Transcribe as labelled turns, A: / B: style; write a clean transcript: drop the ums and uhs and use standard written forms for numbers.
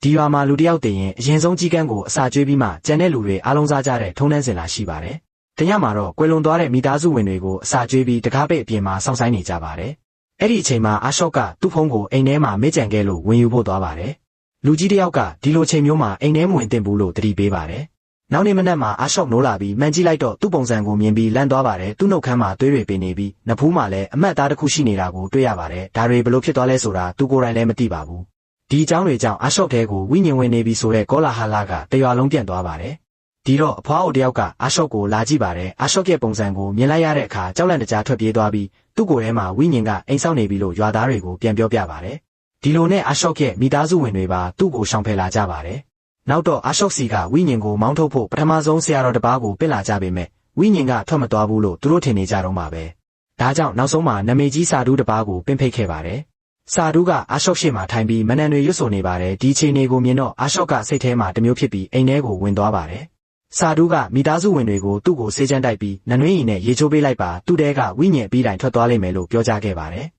A: ဒီရွာမှာလူတယောက်တည်ရင်အရင်ဆုံးကြီးကန်းကိုအစာကျွေးပြီးမှကြံတဲ့လူတွေအားလုံးစားကြတဲ့ထုံးတမ်းစဉ်လာရှိပါတယ်။တညမှာတော့ကွယ်လွန်သွားတဲ့မိသားစုဝင်တွေကိုအစာကျွေးပြီးတကားပိတ်အပြင်မှာစောင့်ဆိုင်းနေကြပါတယ်။အဲ့ဒီအချိန်မှာအာရှော့ကသူ့ဖုန်းကိုအိမ်ထဲမှာမေ့ကြံခဲ့လို့ဝင်ယူဖို့သွားပါတယ်။လူကြီးတယောက်ကဒီလိုချိန်မျိုးမှာအိမ်ထဲမဝင်သင့်ဘူးလို့သတိပေးပါတယ်။နောက်နေ့မနက်မှာအာရှော့နိုးလာပြီးမှန်ကြည့်လိုက်တော့သူ့ပုံစံကိုမြင်ပြီးလန့်သွားပါတယ်။သူ့နှုတ်ခမ်းမှာသွေးတွေပင်နေပြီးနဖူးမှာလည်းအမတ်သားတစ်ခုရှိနေတာကိုတွေ့ရပါတယ်။ဒါတွေဘလို့ဖြစ်သွားလဲဆိုတာသူကိုယ်တိုင်လည်းမသိပါဘူး။ဒီအကြောင်းတွေကြောင့်အာရှော့တဲကိုဝိညာဉ်ဝင်နေပြီဆိုတဲ့ကောလာဟလကတရွာလုံးပြန့်သွားပါတယ်။ဒီတော့အဖွားအိုတယောက်ကအာရှော့ကိုလာကြည့်ပါတယ်။အာရှော့ရဲ့ပုံစံကိုမြင်လိုက်ရတဲ့အခါကြောက်လန့်တကြားထွက်ပြေးသွားပြီးသူ့ကိုယ်ထဲမှာဝိညာဉ်ကအိမ်ဆောက်နေပြီလို့ရွာသားတွေကိုပြန်ပြောပြပါတယ်။ဒီလိုနဲ့အာရှော့ရဲ့မိသားစုဝင်တွေပါသူ့ကိုရှောင်ဖယ်လာကြပါတယ်။နောက်တော့အာရှော့စီကဝိညာဉ်ကိုမောင်းထုတ်ဖို့ပထမဆုံးဆရာတော်တစ်ပါးကိုပင့်လာကြပေမဲ့ဝိညာဉ်ကထွက်မသွားဘူးလို့သူတို့ထင်နေကြတော့မှာပဲ။ဒါကြောင့်နောက်ဆုံးမှာနမေကြီးစာဓုတစ်ပါးကိုပင့်ဖိတ်ခဲ့ပါတယ်။စာဓုကအာရှော့ရှေ့မှာထိုင်ပြီးမနန်တွေရွတ်ဆိုနေပါတယ်။ဒီအချိန်တွေကိုမြင်တော့အာရှော့ကစိတ်ထဲမှာတမျိုးဖြစ်ပြီးအိမ်ထဲကိုဝင်သွားပါတယ်။စာဓုကမိသားစုဝင်တွေကိုသူ့ကိုဆေးချမ်းတိုက်ပြီးနနွေးရီနဲ့ရေချိုးပေးလိုက်ပါသူ့တဲကဝိညာဉ်ပြီးတိုင်ထွက်သွားလိမ့်မယ်လို့ပြောကြားခဲ့ပါတယ်။